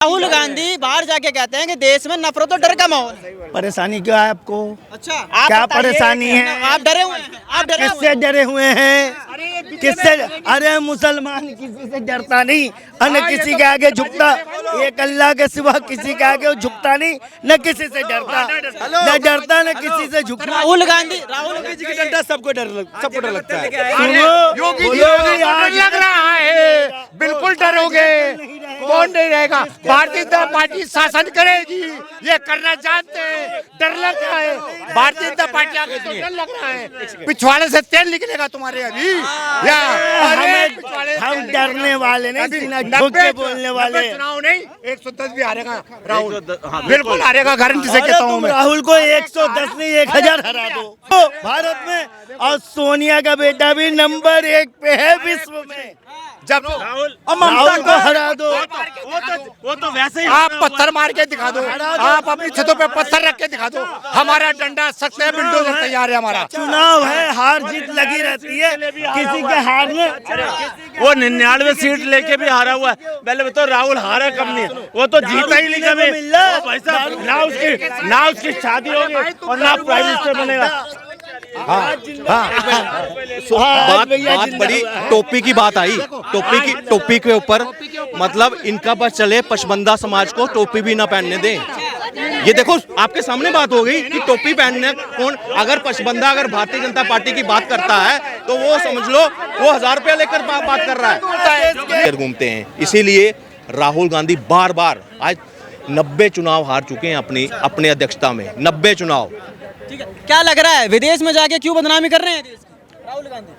राहुल गांधी बाहर जाके कहते हैं कि देश में नफरत और डर का माहौल है। परेशानी क्या है आपको? अच्छा, क्या बताइए, परेशानी है? आप डरे हुए हैं? आप डरे हुए किससे डरे हुए हैं? किससे? अरे मुसलमान किसी से डरता नहीं, न किसी के आगे झुकता। एक अल्लाह के सिवा किसी के आगे झुकता नहीं, न किसी से डरता, न डरता न किसी से झुकता। राहुल गांधी जी की डंडा सबको डर लगता है। योगी लग रहा है, बिल्कुल डरोगे, कौन नहीं रहेगा। भारतीय जनता पार्टी शासन करेगी, ये करना जानते हैं, डर लग रहा है। भारतीय जनता पार्टी आगे तो डर लग रहा है, पिछवाड़े से तेल निकलेगा तुम्हारे अभी। हम डरने वाले नहीं, सीना ठोक के बोलने वाले। चुनाव नहीं, 110 भी हारेगा राहुल, बिल्कुल हारेगा, गारंटी से कहता हूँ मैं। राहुल को 110 नहीं 1000 हरा दो भारत में, और सोनिया का बेटा भी नंबर 1 पे है विश्व में। जब राहुल को हरा दो। वो तो वैसे ही आप पत्थर मार के दिखा दो, आप अपनी छतों पे पत्थर रख के दिखा दो, हमारा डंडा सख्त है, बिल्डोजर तैयार है हमारा। चुनाव है, हार जीत लगी रहती है, किसी के हारने। वो 99 सीट लेके भी हारा हुआ है। पहले तो राहुल हारा कम नहीं है, वो तो जीता ही नहीं कभी। भाई साहब, ना उसकी शादी होगी और ना प्राइम मिनिस्टर बनेगा। बात बड़ी टोपी की बात आई। टोपी के ऊपर मतलब इनका बस चले पशबंदा समाज को टोपी भी ना पहनने दें। ये देखो आपके सामने बात हो गई कि टोपी पहनने कौन, अगर पशबंदा अगर भारतीय जनता पार्टी की बात करता है तो वो समझ लो वो 1000 रुपया लेकर बात कर रहा है। घूमते हैं, इसीलिए राहुल गांधी बार बार आज 90 चुनाव हार चुके हैं अपनी अध्यक्षता में। 90 चुनाव। ठीक है, क्या लग रहा है विदेश में जाके क्यों बदनामी कर रहे हैं देश की राहुल गांधी?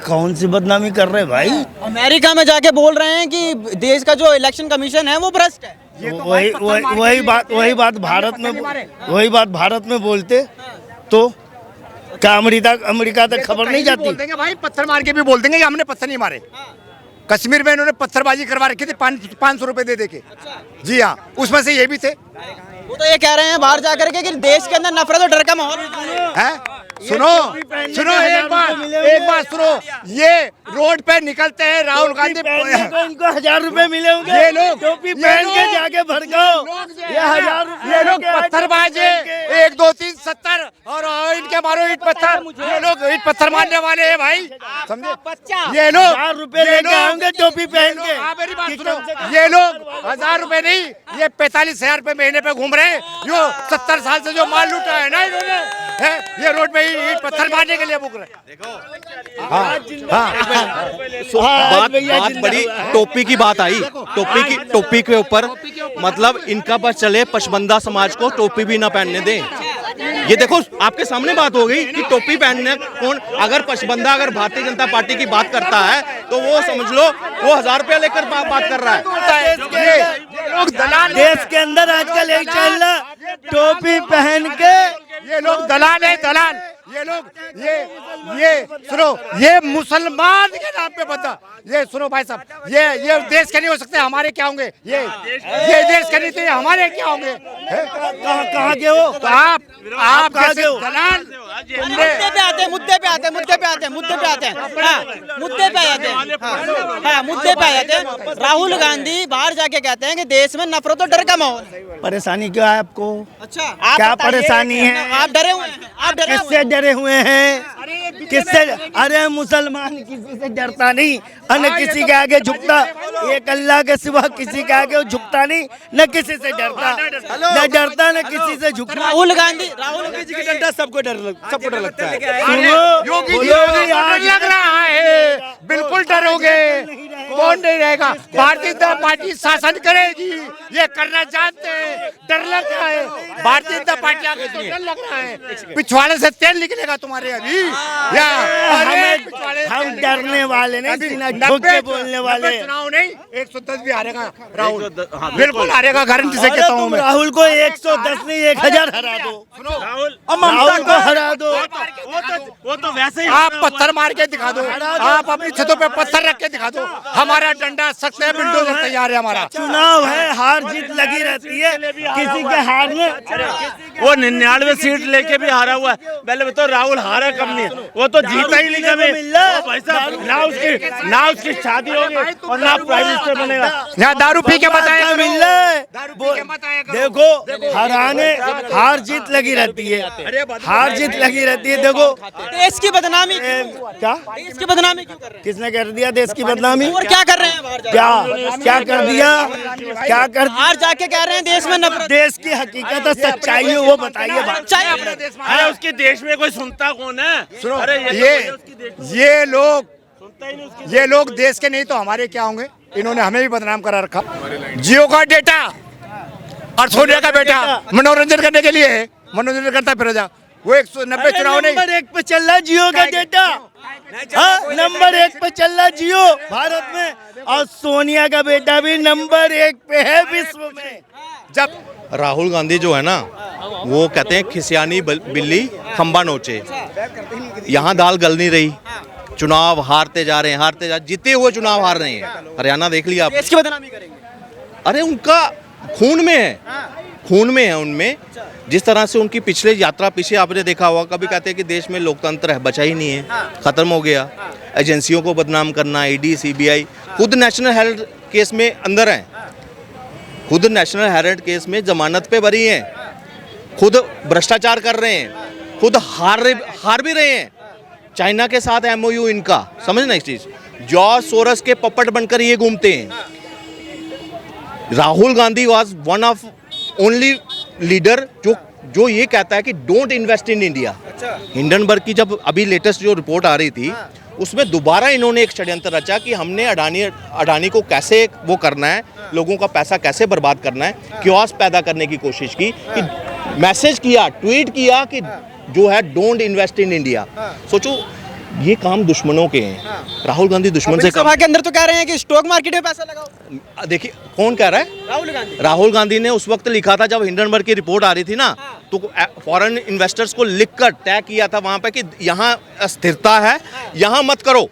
कौन सी बदनामी कर रहे भाई? अमेरिका में जाके बोल रहे हैं कि देश का जो इलेक्शन कमीशन है वो भ्रष्ट है। वही बात भारत में बोलते तो क्या अमेरिका तक खबर नहीं जाती? बोल देंगे भाई, पत्थर मार के भी बोल देंगे कि हमने पत्थर नहीं मारे। कश्मीर में इन्होंने पत्थरबाजी करवा रखी थी 500 रुपए दे के। जी हाँ, उसमें से ये भी थे। वो तो ये कह रहे हैं बाहर जाकर के कि देश के अंदर नफरत और डर का माहौल है। सुनो एक बात सुनो, ये रोड पे निकलते हैं राहुल गांधी को इनको 1000 रुपए मिले होंगे। ये लोग टोपी पहन के जाके भड़काओ, ये 1000 ये लोग पत्थरबाजे 1 2 3 70 और इनके मारो ईट पत्थर। ये लोग ईट पत्थर मारने वाले हैं भाई, समझे? ये लोग 1000 रुपए लेके आएंगे टोपी पहन के। मेरी बात सुनो, ये लोग 1000 रुपए नहीं, ये 45,000 रुपए महीने पे घूम रहे हैं। जो 70 साल से जो माल लूटा है ना इन्होंने, ये रोड पे ईट पत्थर मारने के लिए बुक रहे। बात बड़ी टोपी की बात आई। टोपी के ऊपर मतलब इनका बस चले पशबंदा समाज को टोपी भी ना पहनने दें। ये देखो आपके सामने बात हो गई कि टोपी पहनने कौन, अगर पशबंदा अगर भारतीय जनता पार्टी की बात करता है तो वो समझ लो वो 1000 रुपया लेकर बात कर रहा है। देश के अंदर आजकल यही चल रहा, टोपी पहन के ये लोग दलाल है, दलाल। ये लोग ये सुनो, ये मुसलमान के नाम पे बता। ये सुनो भाई साहब, ये देश के नहीं हो सकते, हमारे क्या होंगे? ये देश के नहीं थे, हमारे क्या होंगे? कहाँ के हो? तो आप कहाँ के हो? दलाल। मुद्दे पे आते हैं, मुद्दे पे आते हैं, मुद्दे पे आते हैं, मुद्दे पे आते हैं, मुद्दे पे आ जाते हैं, मुद्दे पे आ जाते हैं। राहुल गांधी बाहर जाके कहते हैं कि देश में नफरत और डर का माहौल है। परेशानी क्या है आपको? अच्छा, क्या परेशानी है? आप डरे हुए हैं? आप डरे हुए किससे डरे हुए हैं? किससे? अरे मुसलमान किसी से डरता नहीं, न किसी के आगे झुकता। एक अल्लाह के सिवा किसी के आगे झुकता नहीं, न किसी से डरता, न डरता न किसी से झुकता। राहुल गांधी जी की डंडा सबको डर लगता है। योगी लग रहा है, बिल्कुल डरोगे, कौन नहीं रहेगा। भारतीय जनता पार्टी शासन करेगी, ये करना जानते हैं, डर लग रहा है। भारतीय जनता पार्टी आगे तो डर लग रहा है, पिछवाड़े से तेल निकलेगा तुम्हारे अभी। हम डरने वाले नहीं, सीना ठोक के बोलने वाले। चुनाव नहीं, 110 भी हारेगा राहुल, बिल्कुल हारेगा, गारंटी से कहता हूँ मैं। राहुल को 110 नहीं 1000 हरा दो। राहुल को हरा दो। वो तो वैसे ही आप पत्थर मार के दिखा दो, आप अपनी छतों पे पत्थर रख के दिखा दो, हमारा डंडा सख्त है, बिल्डोजर तैयार है हमारा। चुनाव है, हार जीत लगी रहती है, किसी के हारने वो 99 सीट लेके भी हारा हुआ है। पहले बताओ राहुल हारा कब नहीं है, वो तो जीता ही नहीं कभी। भाई साहब ना उसकी शादी होगी और ना प्राइम मिनिस्टर बनेगा। यहाँ दारू पी के बताया मिल रहा है। देखो हार जीत लगी रहती है, हार जीत लगी रहती है। देखो देश की बदनामी क्या देश की बदनामी क्यों कर रहे किसने कर दिया देश की बदनामी? हैं? और क्या कर रहे हैं बाहर जाके? क्या कर दिया? क्या कर बाहर जाके कह रहे हैं देश में नफरत। देश की हकीकत सच्चाई है वो बताइए। चाहिए अपने देश में। अरे उसके देश में कोई सुनता कौन है? अरे ये लोग देश के नहीं तो हमारे क्या होंगे? इन्होंने हमें भी बदनाम करा रखा। जियो का डेटा और सोनिया का बेटा मनोरंजन करने के लिए है, मनोरंजन करता फिर जा। वो 190 चुनाव नहीं, नंबर 1 पे चल रहा जियो का डेटा। हाँ, नंबर 1 पे चल रहा जियो भारत में, और सोनिया का बेटा भी नंबर 1 पे है विश्व में। जब राहुल गांधी जो है ना, वो कहते हैं खिसियानी बिल्ली खंबा नोचे। यहाँ दाल गल नहीं रही, चुनाव हारते जा रहे हैं, जीते हुए चुनाव हार रहे हैं। हरियाणा देख लिया आप। देश की बदनामी करेंगे। अरे उनका खून में है, खून में है उनमें। जिस तरह से उनकी पिछले यात्रा पीछे आपने देखा होगा, कभी कहते हैं कि देश में लोकतंत्र है, बचा ही नहीं है, खत्म हो गया। एजेंसियों को बदनाम करना, ईडी सीबीआई, खुद नेशनल हेराल्ड केस में अंदर हैं, खुद नेशनल हेराल्ड केस में जमानत पे बरी हैं, खुद भ्रष्टाचार कर रहे हैं, खुद हार भी रहे हैं। चाइना के साथ एमओयू इनका, समझना इस चीज। जॉर्ज सोरस के पपट बनकर ये घूमते हैं। Rahul Gandhi was one of only leader जो ये कहता है कि don't invest in India. Hindenburg की जब अभी लेटेस्ट जो रिपोर्ट आ रही थी, उसमें दोबारा इन्होंने एक षड्यंत्र रचा कि हमने अडानी को कैसे वो करना है, लोगों का पैसा कैसे बर्बाद करना है, क्योस पैदा करने की कोशिश की, कि मैसेज किया, ट्वीट किया कि जो है डोंट इन्वेस्ट इन इंडिया। सोचो ये काम दुश्मनों के हैं। राहुल गांधी दुश्मन से सभा के अंदर तो कह रहे हैं कि स्टॉक मार्केट में पैसा लगाओ। देखिए कौन कह रहा है? राहुल गांधी ने उस वक्त लिखा था जब हिंडनबर्ग की रिपोर्ट आ रही थी ना, तो फॉरेन इन्वेस्टर्स को लिखकर टैग किया था वहां पे कि यहाँ अस्थिरता है, यहाँ मत करो।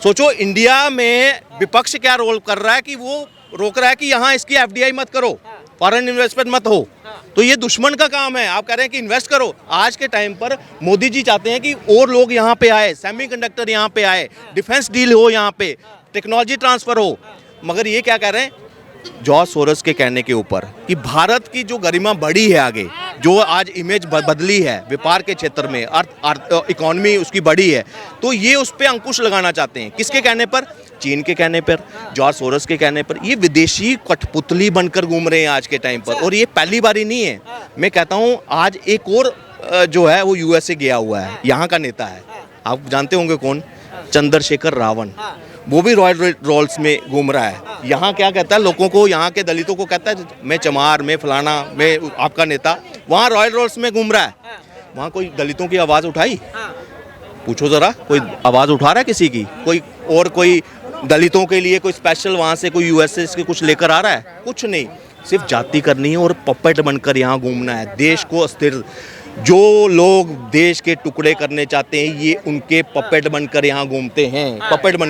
सोचो इंडिया में विपक्ष क्या रोल कर रहा है कि वो रोक रहा है कि यहाँ इसकी एफडीआई मत करो, फॉरेन इन्वेस्टमेंट मत हो। तो ये दुश्मन का काम है। आप कह रहे हैं कि इन्वेस्ट करो। आज के टाइम पर मोदी जी चाहते हैं कि और लोग यहाँ पे आए, सेमीकंडक्टर यहाँ पे आए, डिफेंस डील हो यहाँ पे, टेक्नोलॉजी ट्रांसफर हो। मगर ये क्या कह रहे हैं जॉर्ज सोरस के कहने के ऊपर कि भारत की जो गरिमा बढ़ी है आगे, जो आज इमेज बदली है व्यापार के क्षेत्र में, इकोनॉमी उसकी बढ़ी है, तो ये उस पर अंकुश लगाना चाहते हैं। किसके कहने पर? चीन के कहने पर, जॉर्ज सोरस के कहने पर। ये विदेशी कठपुतली बनकर घूम रहे हैं आज के टाइम पर, और ये पहली बारी नहीं है। मैं कहता हूँ आज एक और जो है वो यूएसए गया हुआ है, यहाँ का नेता है, आप जानते होंगे कौन, चंद्रशेखर रावण। वो भी रॉयल रोल्स में घूम रहा है। यहाँ क्या कहता है लोगों को, यहाँ के दलितों को कहता है मैं चमार, मैं फलाना, मैं आपका नेता। वहाँ रॉयल रोल्स में घूम रहा है। वहाँ कोई दलितों की आवाज़ उठाई? पूछो ज़रा, कोई आवाज़ उठा रहा है किसी की? कोई दलितों के लिए कोई स्पेशल वहाँ से कोई यूएसए के कुछ लेकर आ रहा है? कुछ नहीं। सिर्फ जाति करनी है और पपेट बनकर यहाँ घूमना है, देश को अस्थिर। जो लोग देश के टुकड़े करने चाहते हैं, ये उनके पपेट बनकर यहाँ घूमते हैं, पपेट बनकर।